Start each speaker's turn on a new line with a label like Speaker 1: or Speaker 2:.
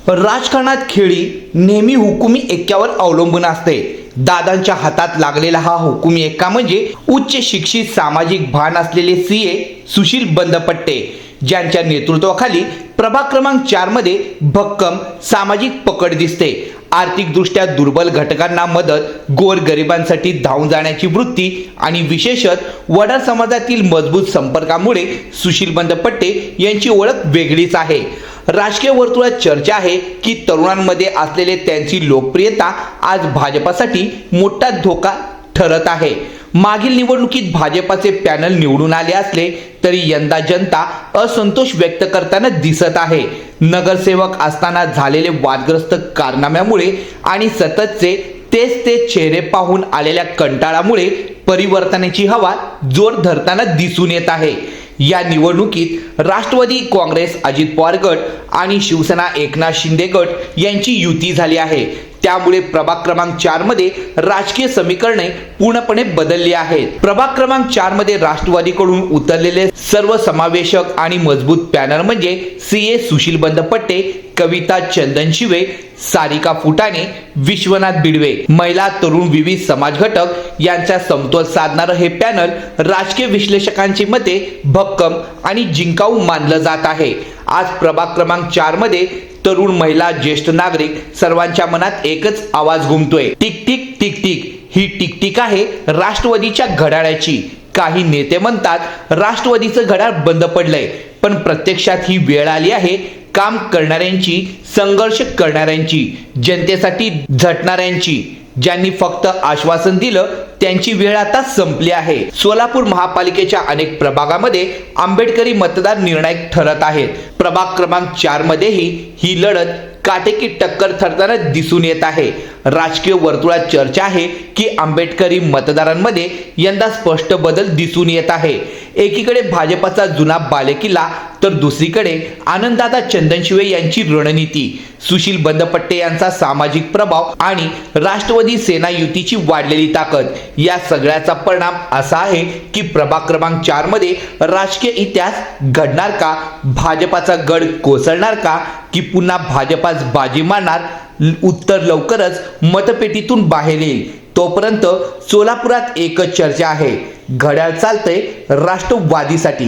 Speaker 1: राजकारणात खेळी नेहमी हुकुमी एक्क्यावर अवलंबून असते। दादांच्या हातात लागलेला हा हुकुमी एक्का म्हणजे उच्च शिक्षित सामाजिक भान असलेले सीए सुशील बंदपट्टे, ज्यांच्या नेतृत्वाखाली प्रभाग क्रमांक 4 मध्ये भक्कम सामाजिक पकड दिसते। आर्थिकदृष्ट्या दुर्बल घटकांना मदत, गोरगरिबांसाठी धावून जाण्याची वृत्ती आणि विशेषतः वडार समाजातील मजबूत संपर्कामुळे सुशील बंदपट्टे यांची ओळख वेगळीच आहे। राजकीय वर्तुळात चर्चा आहे की तरुणांमध्ये असलेले त्यांची लोकप्रियता आज भाजपासाठी मोठा धोका ठरत आहे। मागील निवडणुकीत भाजपाचे पॅनल निवडून आले असले तरी यंदा जनता असंतोष व्यक्त करताना दिसत आहे। नगरसेवक असताना झालेले वादग्रस्त कारनाम्यामुळे आणि सततचे तेच चेहरे पाहून आलेल्या कंटाळामुळे परिवर्तनाची हवा जोर धरताना दिसून येत आहे। या निवडणुकीत राष्ट्रवादी काँग्रेस अजित पवार गट आणि शिवसेना एकनाथ शिंदे गट यांची युती झाली आहे। त्यामुळे प्रभाग क्रमांक 4 मध्ये राजकीय समीकरणे पूर्णपणे बदलली आहेत। प्रभाग क्रमांक 4 मध्ये राष्ट्रवादीकडून उतरलेले सर्वसमावेशक आणि मजबूत पॅनल म्हणजे सीए सुशील बंदपट्टे, कविता चंदनशिवे, सारिका फुटाणे, विश्वनाथ बिडवे, महिला तरुण विविध समाज घटक यांचा समतोल साधणारं हे पॅनल राजकीय विश्लेषकांची मते भक्कम आणि जिंकाऊ मानलं जात आहे। आज प्रभाग क्रमांक 4 मध्ये तरुण, महिला, ज्येष्ठ नागरिक सर्वांच्या मनात एकच आवाज घुमतोय, टिक टिक टिक टिक। ही टिकटिक आहे राष्ट्रवादीच्या घड्याळाची। काही नेते म्हणतात राष्ट्रवादीचं घड्याळ बंद पडलंय, पण प्रत्यक्षात ही वेळ आली आहे काम करणाऱ्यांची, संघर्ष करणाऱ्यांची, जनतेसाठी झटणाऱ्यांची। ज्यांनी फक्त आश्वासन दिलं त्यांची वेळ आता संपली आहे। सोलापूर महापालिकेच्या अनेक प्रभागामध्ये आंबेडकरी मतदार निर्णायक ठरत आहेत। प्रभाग क्रमांक 4 मध्येही ही लढत काटेकी टक्कर ठरताना दिसून येत आहे। राजकीय वर्तुळात चर्चा आहे की आंबेडकरी मतदारांमध्ये यंदा स्पष्ट बदल दिसून येत आहे। एकीकडे भाजपाचा जुना बालेकिल्ला तर दुसरीकडे आनंददादा चंदनशिवे यांची रणनीती, सुशील बंदपट्टे यांचा सामाजिक प्रभाव आणि राष्ट्रवादी सेना युतीची वाढलेली ताकद, या सगळ्याचा परिणाम असा आहे की प्रभाग क्रमांक 4 मध्ये राजकीय इतिहास घडणार का? भाजपाचा गड कोसळणार का की पुन्हा भाजपाच बाजी मारणार? उत्तर लवकरच मतपेटीतून बाहेर येईल। तोपर्यंत सोलापुरात एकच चर्चा आहे, घड्याळ चालतंय राष्ट्रवादीसाठी।